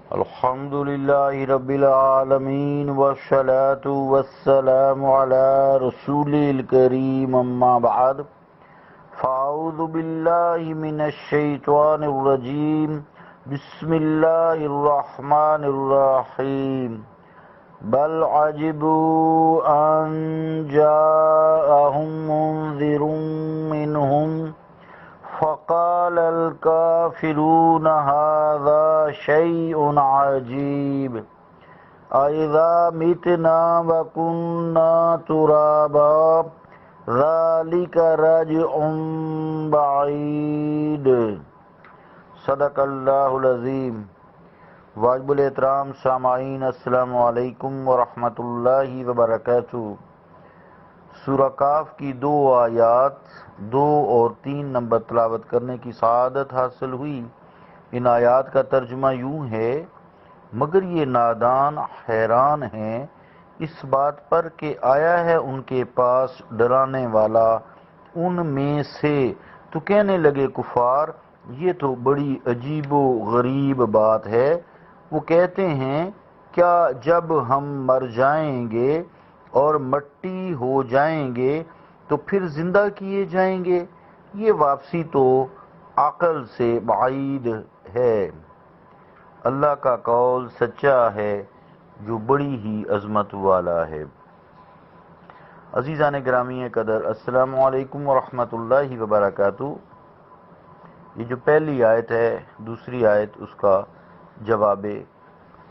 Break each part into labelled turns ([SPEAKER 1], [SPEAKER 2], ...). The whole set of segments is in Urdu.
[SPEAKER 1] الحمد لله رب العالمين والصلاة والسلام على رسول الكريم أما بعد فأعوذ بالله من الشيطان الرجيم بسم الله الرحمن الرحيم بل عجبوا أن جاءهم منذر منهم فقال الكافرون هذا شيء عجيب أإذا متنا وكنا ترابا ذلك رجع بعيد صدق اللہ العظیم۔ واجب الاحترام سامعین، السلام علیکم ورحمۃ اللہ وبرکاتہ۔ سورہ کاف کی 2 آیات 2 اور 3 نمبر تلاوت کرنے کی سعادت حاصل ہوئی۔ ان آیات کا ترجمہ یوں ہے: مگر یہ نادان حیران ہیں اس بات پر کہ آیا ہے ان کے پاس ڈرانے والا ان میں سے، تو کہنے لگے کفار، یہ تو بڑی عجیب و غریب بات ہے۔ وہ کہتے ہیں، کیا جب ہم مر جائیں گے اور مٹی ہو جائیں گے تو پھر زندہ کیے جائیں گے؟ یہ واپسی تو عقل سے بعید ہے۔ اللہ کا قول سچا ہے جو بڑی ہی عظمت والا ہے۔ عزیزان گرامی قدر، السلام علیکم ورحمۃ اللہ وبرکاتہ۔ یہ جو پہلی آیت ہے، دوسری آیت اس کا جواب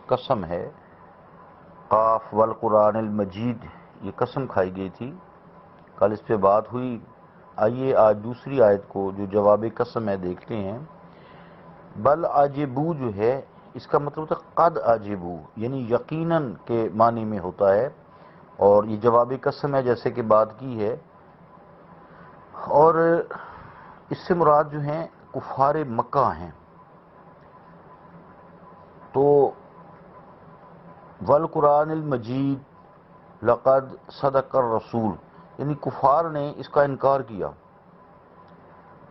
[SPEAKER 1] قسم ہے۔ قاف والقرآن المجید، یہ قسم کھائی گئی تھی، کل اس پہ بات ہوئی۔ آئیے آج دوسری آیت کو جو جواب قسم ہے دیکھتے ہیں۔ بل عجبو جو ہے، اس کا مطلب ہوتا ہے قد عجبو، یعنی یقیناً کے معنی میں ہوتا ہے، اور یہ جواب قسم ہے جیسے کہ بات کی ہے، اور اس سے مراد جو ہیں کفار مکہ ہیں۔ تو والقرآن المجید لقد صدق الرسول، یعنی کفار نے اس کا انکار کیا،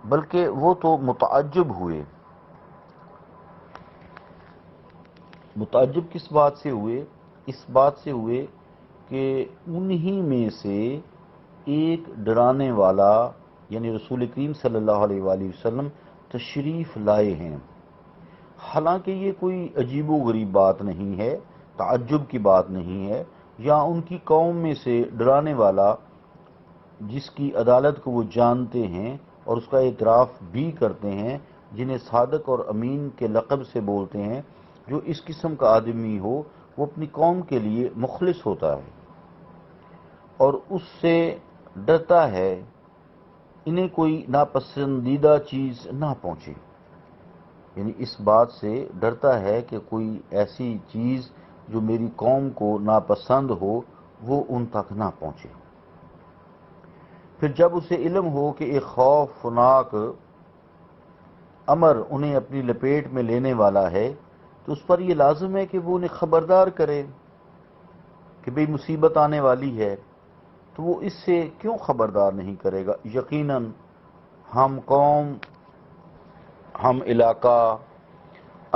[SPEAKER 1] بلکہ وہ تو متعجب ہوئے۔ متعجب کس بات سے ہوئے؟ اس بات سے ہوئے کہ انہی میں سے ایک ڈرانے والا یعنی رسول کریم صلی اللہ علیہ وآلہ وسلم تشریف لائے ہیں۔ حالانکہ یہ کوئی عجیب و غریب بات نہیں ہے، تعجب کی بات نہیں ہے، یا ان کی قوم میں سے ڈرانے والا جس کی عدالت کو وہ جانتے ہیں اور اس کا اعتراف بھی کرتے ہیں، جنہیں صادق اور امین کے لقب سے بولتے ہیں، جو اس قسم کا آدمی ہو وہ اپنی قوم کے لیے مخلص ہوتا ہے اور اس سے ڈرتا ہے انہیں کوئی ناپسندیدہ چیز نہ پہنچے، یعنی اس بات سے ڈرتا ہے کہ کوئی ایسی چیز جو میری قوم کو ناپسند ہو وہ ان تک نہ پہنچے۔ پھر جب اسے علم ہو کہ ایک خوفناک امر انہیں اپنی لپیٹ میں لینے والا ہے، تو اس پر یہ لازم ہے کہ وہ انہیں خبردار کرے کہ بھئی مصیبت آنے والی ہے۔ تو وہ اس سے کیوں خبردار نہیں کرے گا؟ یقیناً ہم قوم، ہم علاقہ،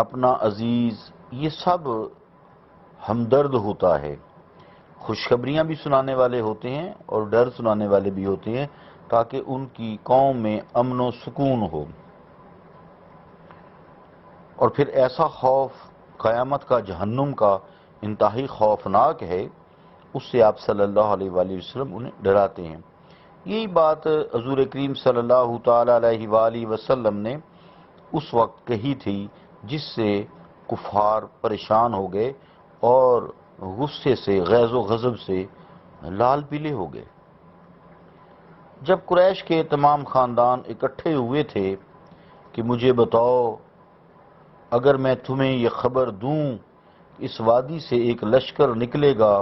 [SPEAKER 1] اپنا عزیز، یہ سب ہمدرد ہوتا ہے۔ خوشخبریاں بھی سنانے والے ہوتے ہیں اور ڈر سنانے والے بھی ہوتے ہیں، تاکہ ان کی قوم میں امن و سکون ہو۔ اور پھر ایسا خوف قیامت کا، جہنم کا انتہائی خوفناک ہے، اس سے آپ صلی اللہ علیہ وآلہ وسلم انہیں ڈراتے ہیں۔ یہی بات حضور کریم صلی اللہ تعالی علیہ وآلہ وسلم نے اس وقت کہی تھی جس سے کفار پریشان ہو گئے اور غصے سے، غیظ و غضب سے لال پیلے ہو گئے۔ جب قریش کے تمام خاندان اکٹھے ہوئے تھے کہ مجھے بتاؤ، اگر میں تمہیں یہ خبر دوں اس وادی سے ایک لشکر نکلے گا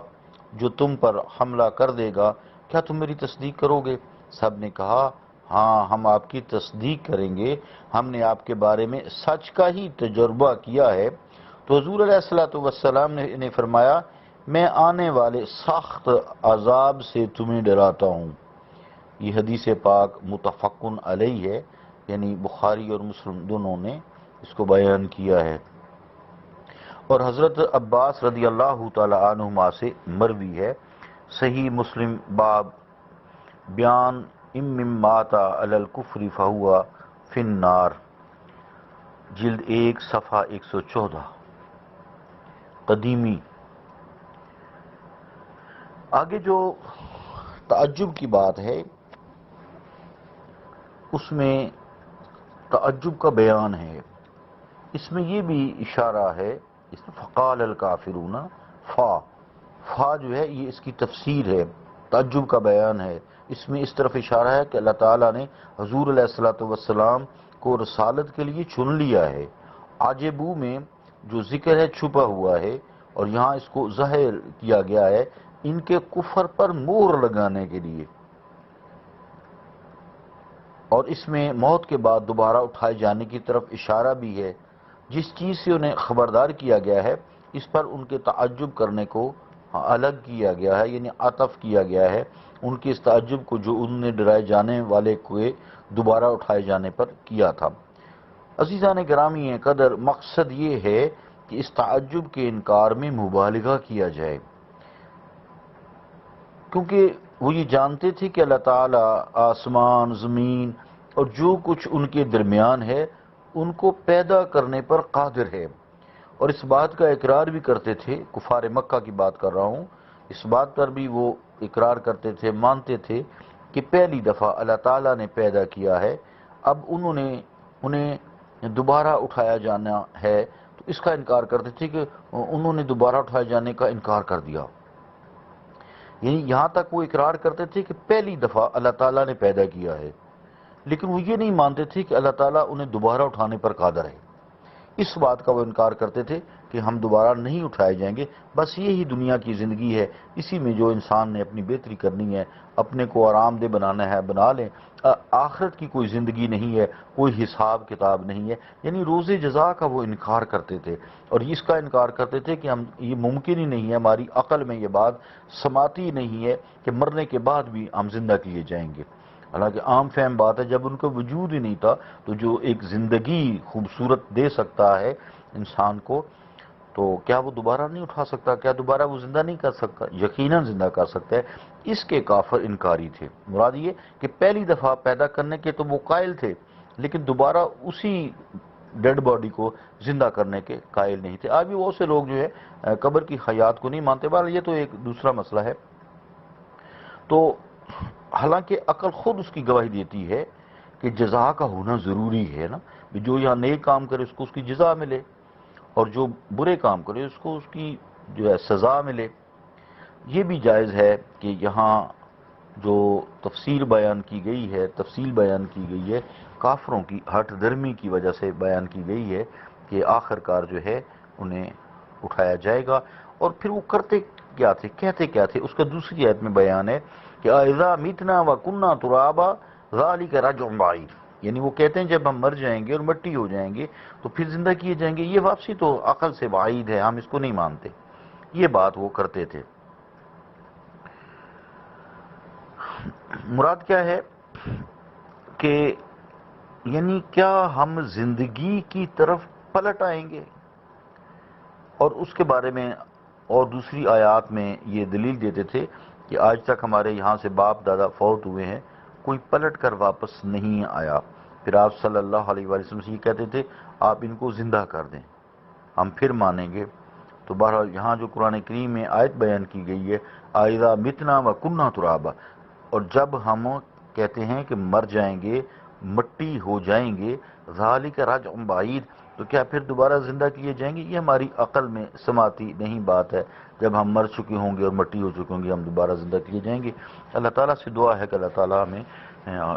[SPEAKER 1] جو تم پر حملہ کر دے گا، کیا تم میری تصدیق کرو گے؟ سب نے کہا، ہاں ہم آپ کی تصدیق کریں گے، ہم نے آپ کے بارے میں سچ کا ہی تجربہ کیا ہے۔ تو حضور علیہ الصلوۃ والسلام نے انہیں فرمایا، میں آنے والے سخت عذاب سے تمہیں ڈراتا ہوں۔ یہ حدیث پاک متفقن علیہ ہے، یعنی بخاری اور مسلم دونوں نے اس کو بیان کیا ہے۔ اور حضرت عباس رضی اللہ تعالی عنہما سے مروی ہے، صحیح مسلم باب بیان ام مات علی الکفر فہو فی النار، جلد 1 صفحہ 114 قدیمی۔ آگے جو تعجب کی بات ہے اس میں تعجب کا بیان ہے، اس میں یہ بھی اشارہ ہے، اس میں فقال الکافرون، فا جو ہے یہ اس کی تفسیر ہے، تعجب کا بیان ہے، اس میں اس طرف اشارہ ہے کہ اللہ تعالیٰ نے حضور علیہ الصلوۃ والسلام کو رسالت کے لیے چن لیا ہے۔ عاجبو میں جو ذکر ہے چھپا ہوا ہے، اور یہاں اس کو ظاہر کیا گیا ہے ان کے کفر پر مہر لگانے کے لیے، اور اس میں موت کے بعد دوبارہ اٹھائے جانے کی طرف اشارہ بھی ہے۔ جس چیز سے انہیں خبردار کیا گیا ہے اس پر ان کے تعجب کرنے کو الگ کیا گیا ہے، یعنی عطف کیا گیا ہے ان کے اس تعجب کو جو ان نے ڈرائے جانے والے کو دوبارہ اٹھائے جانے پر کیا تھا۔ عزیزان گرامی قدر، مقصد یہ ہے کہ اس تعجب کے انکار میں مبالغہ کیا جائے، کیونکہ وہ یہ جانتے تھے کہ اللہ تعالیٰ آسمان، زمین اور جو کچھ ان کے درمیان ہے ان کو پیدا کرنے پر قادر ہے، اور اس بات کا اقرار بھی کرتے تھے۔ کفار مکہ کی بات کر رہا ہوں، اس بات پر بھی وہ اقرار کرتے تھے، مانتے تھے کہ پہلی دفعہ اللہ تعالیٰ نے پیدا کیا ہے، اب انہیں دوبارہ اٹھایا جانا ہے، تو اس کا انکار کرتے تھے کہ انہوں نے دوبارہ اٹھائے جانے کا انکار کر دیا۔ یعنی یہاں تک وہ اقرار کرتے تھے کہ پہلی دفعہ اللہ تعالیٰ نے پیدا کیا ہے، لیکن وہ یہ نہیں مانتے تھے کہ اللہ تعالیٰ انہیں دوبارہ اٹھانے پر قادر ہے۔ اس بات کا وہ انکار کرتے تھے کہ ہم دوبارہ نہیں اٹھائے جائیں گے، بس یہی دنیا کی زندگی ہے، اسی میں جو انسان نے اپنی بہتری کرنی ہے، اپنے کو آرام دہ بنانا ہے بنا لیں، آخرت کی کوئی زندگی نہیں ہے، کوئی حساب کتاب نہیں ہے، یعنی روز جزا کا وہ انکار کرتے تھے، اور اس کا انکار کرتے تھے کہ ہم یہ ممکن ہی نہیں ہے، ہماری عقل میں یہ بات سماتی نہیں ہے کہ مرنے کے بعد بھی ہم زندہ کیے جائیں گے۔ حالانکہ عام فہم بات ہے، جب ان کا وجود ہی نہیں تھا تو جو ایک زندگی خوبصورت دے سکتا ہے انسان کو، تو کیا وہ دوبارہ نہیں اٹھا سکتا؟ کیا دوبارہ وہ زندہ نہیں کر سکتا؟ یقیناً زندہ کر سکتا ہے۔ اس کے کافر انکاری تھے۔ مراد یہ کہ پہلی دفعہ پیدا کرنے کے تو وہ قائل تھے، لیکن دوبارہ اسی ڈیڈ باڈی کو زندہ کرنے کے قائل نہیں تھے۔ آج بھی بہت سے لوگ جو ہے قبر کی حیات کو نہیں مانتے، بہرحال یہ تو ایک دوسرا مسئلہ ہے۔ تو حالانکہ عقل خود اس کی گواہی دیتی ہے کہ جزا کا ہونا ضروری ہے نا، جو یہاں نیک کام کرے اس کو اس کی جزا ملے، اور جو برے کام کرے اس کو اس کی جو ہے سزا ملے۔ یہ بھی جائز ہے کہ یہاں جو تفسیر بیان کی گئی ہے کافروں کی ہٹ درمی کی وجہ سے بیان کی گئی ہے کہ آخر کار جو ہے انہیں اٹھایا جائے گا، اور پھر وہ کرتے کیا تھے، کہتے کیا تھے، اس کا دوسری آیت میں بیان ہے کہ اذا متنا وکنا ترابا ذلک رجع بعید، یعنی وہ کہتے ہیں جب ہم مر جائیں گے اور مٹی ہو جائیں گے تو پھر زندہ کیے جائیں گے، یہ واپسی تو عقل سے بعید ہے، ہم اس کو نہیں مانتے، یہ بات وہ کرتے تھے۔ مراد کیا ہے کہ یعنی کیا ہم زندگی کی طرف پلٹ آئیں گے، اور اس کے بارے میں اور دوسری آیات میں یہ دلیل دیتے تھے کہ آج تک ہمارے یہاں سے باپ دادا فوت ہوئے ہیں، کوئی پلٹ کر واپس نہیں آیا، پھر آپ صلی اللہ علیہ وسلم سے یہ کہتے تھے آپ ان کو زندہ کر دیں، ہم پھر مانیں گے۔ تو بہرحال یہاں جو قرآن کریم میں آیت بیان کی گئی ہے اذا متنا وکنا ترابا، اور جب ہم کہتے ہیں کہ مر جائیں گے، مٹی ہو جائیں گے، ذالک رجع بعید، تو کیا پھر دوبارہ زندہ کیے جائیں گے؟ یہ ہماری عقل میں سماتی نہیں بات ہے، جب ہم مر چکے ہوں گے اور مٹی ہو چکے ہوں گے ہم دوبارہ زندہ کیے جائیں گے۔ اللہ تعالیٰ سے دعا ہے کہ اللہ تعالیٰ ہمیں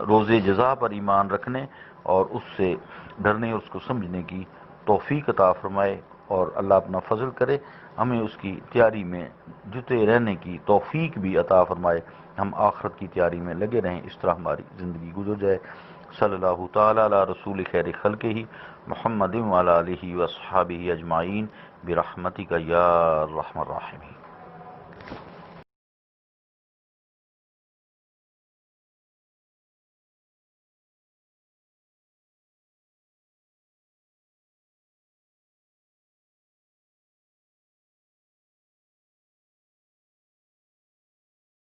[SPEAKER 1] روز جزا پر ایمان رکھنے اور اس سے ڈرنے اور اس کو سمجھنے کی توفیق عطا فرمائے، اور اللہ اپنا فضل کرے، ہمیں اس کی تیاری میں جتے رہنے کی توفیق بھی عطا فرمائے، ہم آخرت کی تیاری میں لگے رہیں، اس طرح ہماری زندگی گزر جائے۔ صلی اللہ تعالی علی رسول خیر خلقہ محمد وعلی آلہ واصحابہ اجمعین برحمتک یا ارحم الراحمین۔